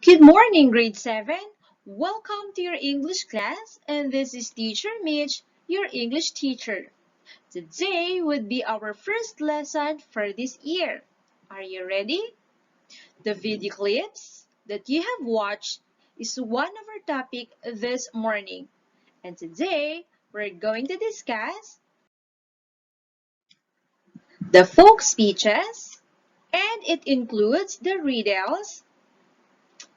Good morning, grade 7. Welcome to your English class, and this is Teacher Mitch, your English teacher. Today would be our first lesson for this year. Are you ready? The video clips that you have watched is one of our topic this morning. And today, we're going to discuss the folk speeches, and it includes the riddles,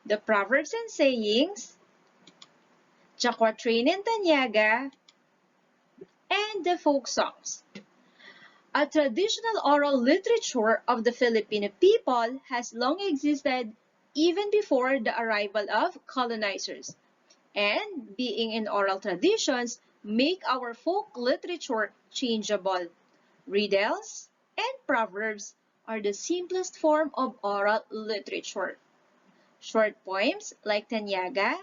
the proverbs and sayings, the quatrain and tanyaga, and the folk songs. A traditional oral literature of the Filipino people has long existed even before the arrival of colonizers. And being in oral traditions make our folk literature changeable. Riddles and proverbs are the simplest form of oral literature. Short poems like Tanyaga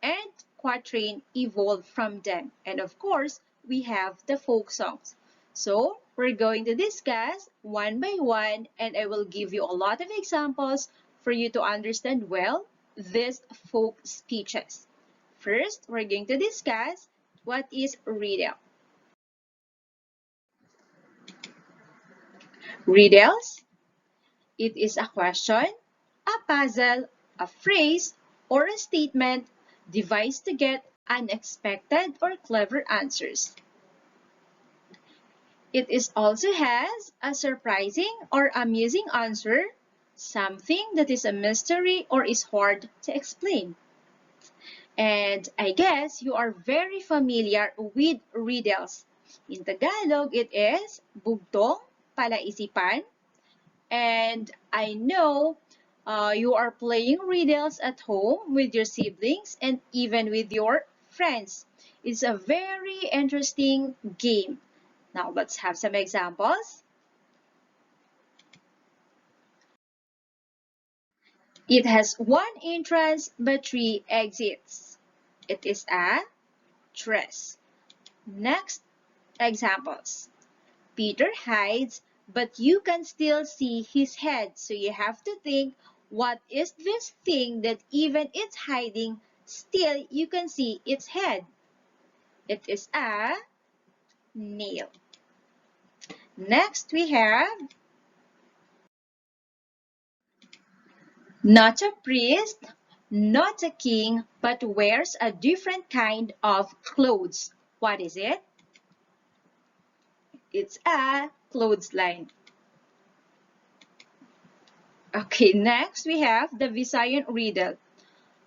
and quatrain evolved from them. And of course, we have the folk songs. So, we're going to discuss one by one, and I will give you a lot of examples for you to understand well these folk speeches. First, we're going to discuss what is riddle. Riddles, it is a question, a puzzle, a phrase, or a statement devised to get unexpected or clever answers. It is also has a surprising or amusing answer, something that is a mystery or is hard to explain. And I guess you are very familiar with riddles. In Tagalog, it is bugtong, palaisipan, and I know you are playing riddles at home with your siblings and even with your friends. It's a very interesting game. Now let's have some examples. It has one entrance but three exits. It is a dress. Next examples. Peter hides, but you can still see his head. So you have to think, what is this thing that even it's hiding, still you can see its head? It is a nail. Next we have, not a priest, not a king, but wears a different kind of clothes. What is it? It's a clothesline. Okay, next we have the Visayan riddle.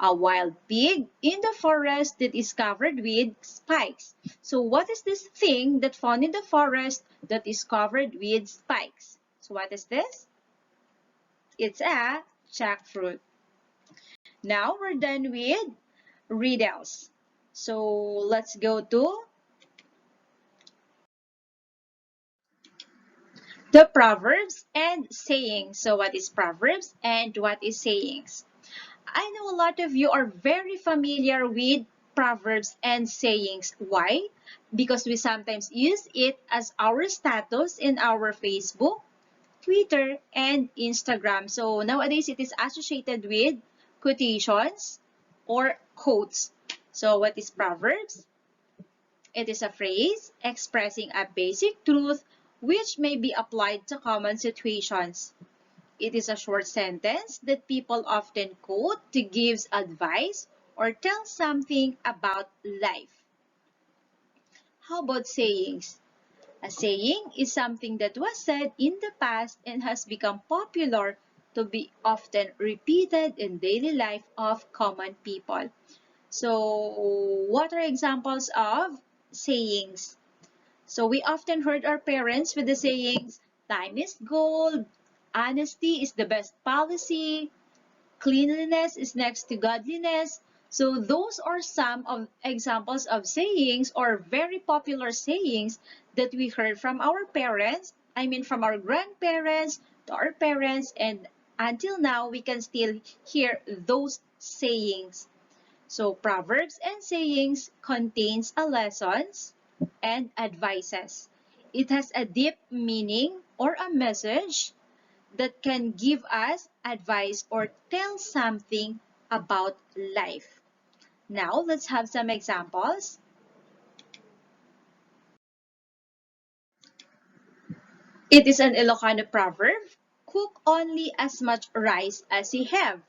A wild pig in the forest that is covered with spikes. So what is this thing that found in the forest that is covered with spikes? So what is this? It's a jackfruit. Now we're done with riddles. So let's go to the proverbs and sayings. So what is proverbs and what is sayings? I know a lot of you are very familiar with proverbs and sayings. Why? Because we sometimes use it as our status in our Facebook, Twitter, and Instagram. So nowadays it is associated with quotations or quotes. So what is proverbs? It is a phrase expressing a basic truth which may be applied to common situations. It is a short sentence that people often quote to give advice or tell something about life. How about sayings? A saying is something that was said in the past and has become popular to be often repeated in daily life of common people. So, what are examples of sayings? So, we often heard our parents with the sayings, time is gold, honesty is the best policy, cleanliness is next to godliness. So those are some of examples of sayings or very popular sayings that we heard from our parents, I mean from our grandparents to our parents, and until now we can still hear those sayings. So proverbs and sayings contains a lessons and advices. It has a deep meaning or a message that can give us advice or tell something about life. Now, let's have some examples. It is an Ilocano proverb, cook only as much rice as you have.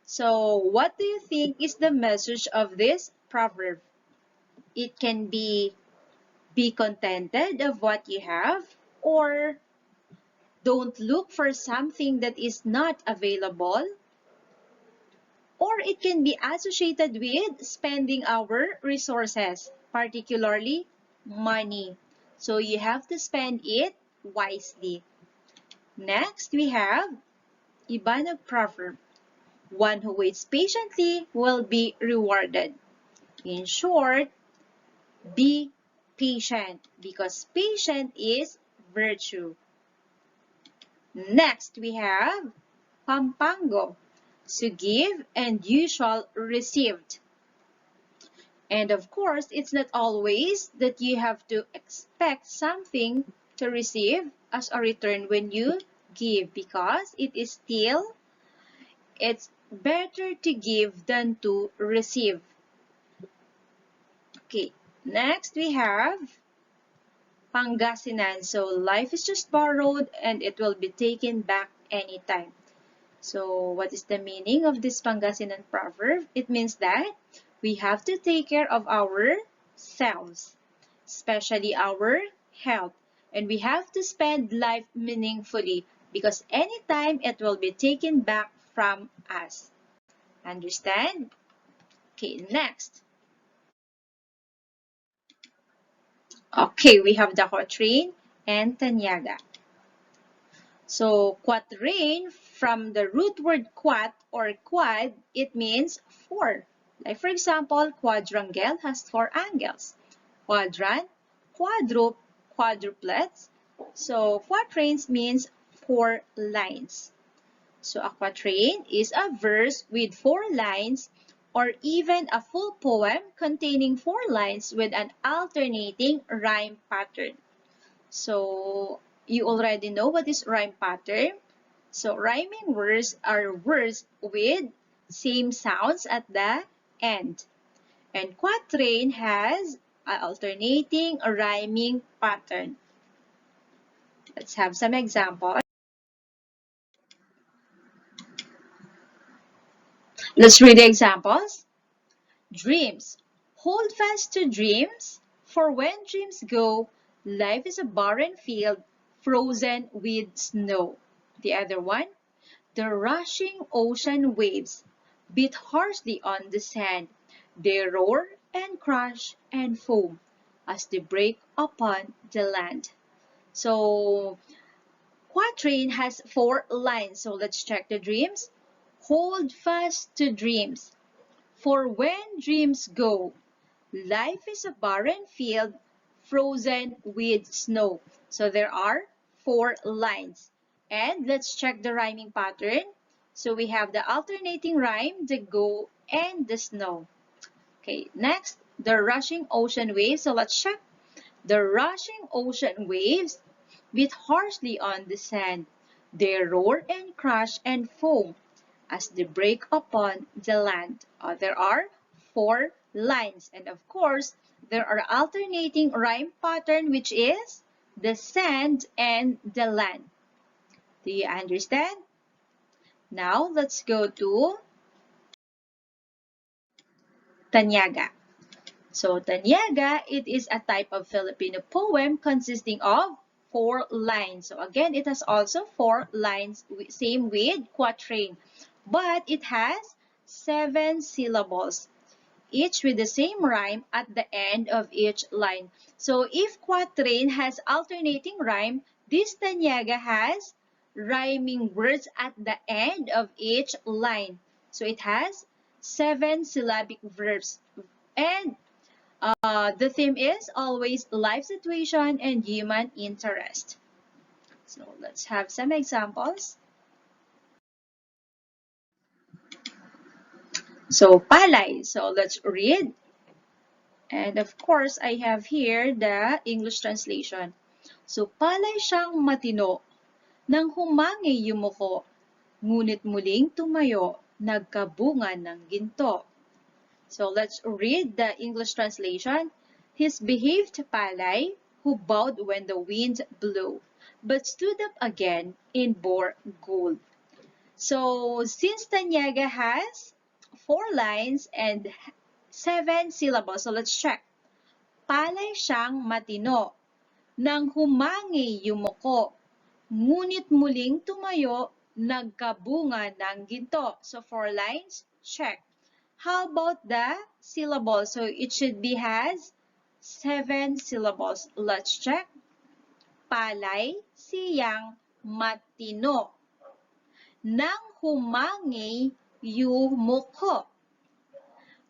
So, what do you think is the message of this proverb? It can be contented of what you have, or don't look for something that is not available, or it can be associated with spending our resources, particularly money. So you have to spend it wisely. Next, we have Ibanag proverb. One who waits patiently will be rewarded. In short, be patient because patient is virtue. Next, we have Pampango. To give and you shall received. And of course, it's not always that you have to expect something to receive as a return when you give, because it's better to give than to receive. Okay, next we have Pangasinan. So life is just borrowed and it will be taken back anytime. So what is the meaning of this Pangasinan proverb? It means that we have to take care of ourselves, especially our health. And we have to spend life meaningfully because anytime it will be taken back from us. Understand? Okay, next. Okay, we have the quatrain and Tanyaga. So, quatrain, from the root word quat or quad, it means four. Like for example, quadrangle has four angles. Quadrant, quadruple, quadruplets. So, quatrains means four lines. So, a quatrain is a verse with four lines or even a full poem containing four lines with an alternating rhyme pattern. So, you already know what is rhyme pattern. So, rhyming words are words with same sounds at the end. And quatrain has an alternating rhyming pattern. Let's have some examples. Let's read the examples. Dreams. Hold fast to dreams, for when dreams go, life is a barren field frozen with snow. The other one. The rushing ocean waves beat harshly on the sand. They roar and crash and foam as they break upon the land. So, quatrain has four lines. So, let's check the dreams. Hold fast to dreams, for when dreams go, life is a barren field frozen with snow. So there are four lines. And let's check the rhyming pattern. So we have the alternating rhyme, the go, and the snow. Okay, next, the rushing ocean waves. So let's check. The rushing ocean waves beat harshly on the sand. They roar and crash and foam as they break upon the land. There are four lines. And of course, there are alternating rhyme pattern, which is the sand and the land. Do you understand? Now, let's go to Tanyaga. So, Tanyaga, it is a type of Filipino poem consisting of four lines. So, again, it has also four lines, same with quatrain. But it has 7 syllables, each with the same rhyme at the end of each line. So if quatrain has alternating rhyme, this Tanyaga has rhyming words at the end of each line. So it has 7 syllabic verbs. And the theme is always life situation and human interest. So let's have some examples. So palay. So let's read. And of course, I have here the English translation. So, palay siyang matino, nang humangi yumuko, ngunit muling tumayo. nagkabunga ng ginto. So let's read the English translation. His behaved palay, who bowed when the wind blew, but stood up again and bore gold. So since Tanyaga has 4 lines and 7 syllables, so let's check. Palay siyang matino, nang humangi yumuko, ngunit muling tumayo, nagkabunga ng ginto. So 4 lines, check. How about the syllables? So it should be has 7 syllables. Let's check. Palay siyang matino, nang humangi yumuko,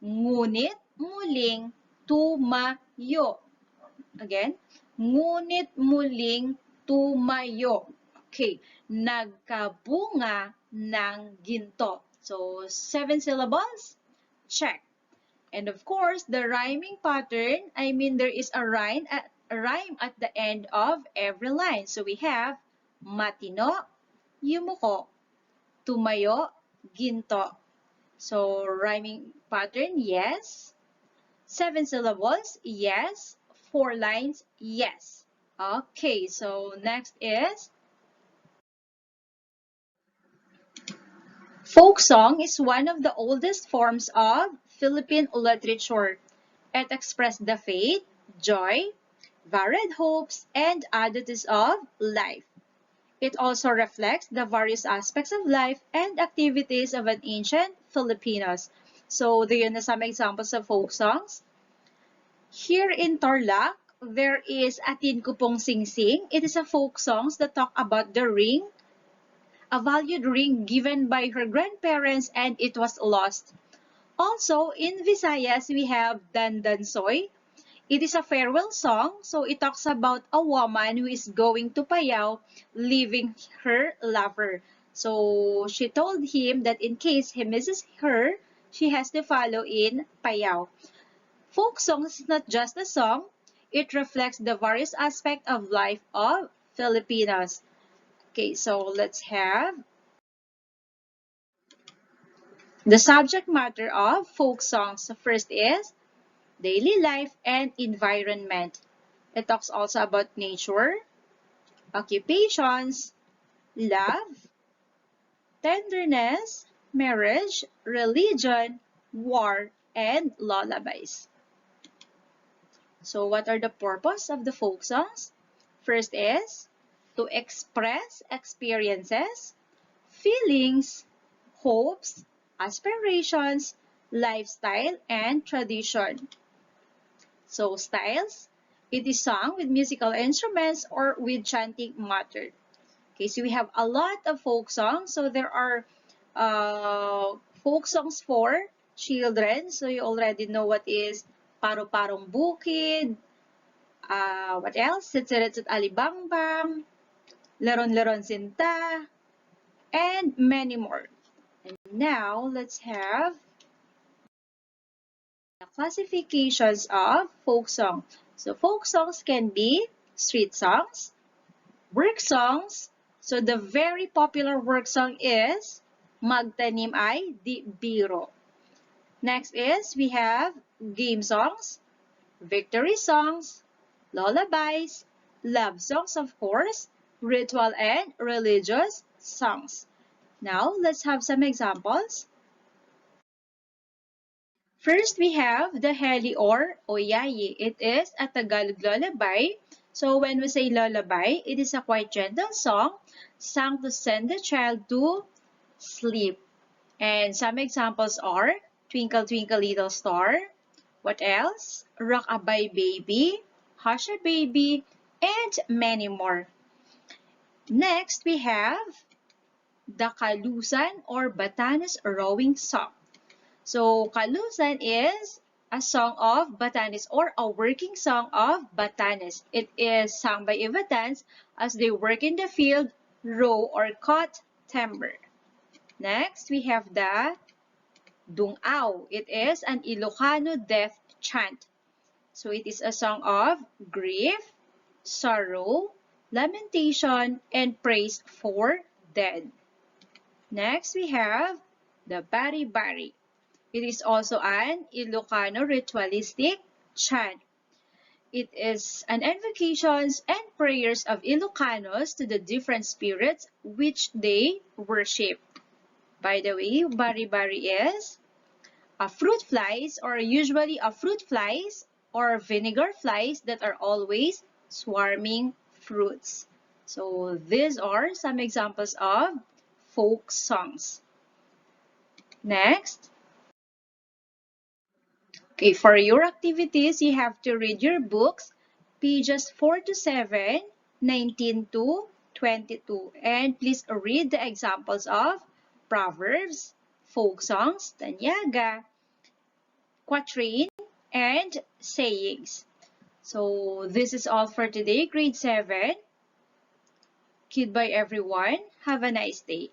ngunit muling tumayo. Again, ngunit muling tumayo. Okay, nagkabunga ng ginto. So 7 syllables, check. And of course, the rhyming pattern, there is a rhyme at the end of every line. So we have matino, yumuko, tumayo, ginto. So rhyming pattern, yes. 7 syllables, yes. 4 lines, yes. Okay, so next is folk song is one of the oldest forms of Philippine literature. It expressed the faith, joy, varied hopes, and oddities of life. It also reflects the various aspects of life and activities of an ancient Filipinos. So, do you know some examples of folk songs? Here in Tarlac, there is Atin Ko Pong Sing Sing. It is a folk songs that talk about the ring, a valued ring given by her grandparents, and it was lost. Also, in Visayas, we have Dandan Soy. It is a farewell song, so it talks about a woman who is going to Payao, leaving her lover. So she told him that in case he misses her, she has to follow in Payao. Folk songs is not just a song, it reflects the various aspects of life of Filipinos. Okay, so let's have the subject matter of folk songs. The first is daily life and environment. It talks also about nature, occupations, love, tenderness, marriage, religion, war, and lullabies. So what are the purpose of the folk songs? First is to express experiences, feelings, hopes, aspirations, lifestyle, and tradition. So styles, it is sung with musical instruments or with chanting matter. Okay, so we have a lot of folk songs. So there are folk songs for children. So you already know what is Paro-Parong Bukid, what else? Sitsit Alibangbang, Leron-Leron Sinta, and many more. And now, let's have the classifications of folk song. So folk songs can be street songs, work songs. So the very popular work song is Magtanim Ay Di Biro. Next is we have game songs, victory songs, lullabies, love songs of course, ritual and religious songs. Now let's have some examples. First, we have the Heli or Oyayi. It is a Tagalog lullaby. So when we say lullaby, it is a quite gentle song sung to send the child to sleep. And some examples are Twinkle Twinkle Little Star. What else? Rock-a-bye Baby, Hush a Baby, and many more. Next, we have the Kalusan or Batanes rowing song. So, Kalusan is a song of Batanes or a working song of Batanes. It is sung by Ivatans as they work in the field, row or cut timber. Next, we have the Dungao. It is an Ilocano death chant. So, it is a song of grief, sorrow, lamentation, and praise for dead. Next, we have the bari-bari. It is also an Ilocano ritualistic chant. It is an invocations and prayers of Ilocanos to the different spirits which they worship. By the way, bari-bari is a fruit flies, or usually a fruit flies or vinegar flies that are always swarming fruits. So these are some examples of folk songs. Next. Okay, for your activities, you have to read your books, pages 4 to 7, 19 to 22. And please read the examples of proverbs, folk songs, tanyaga, quatrain, and sayings. So this is all for today, grade 7. Goodbye everyone. Have a nice day.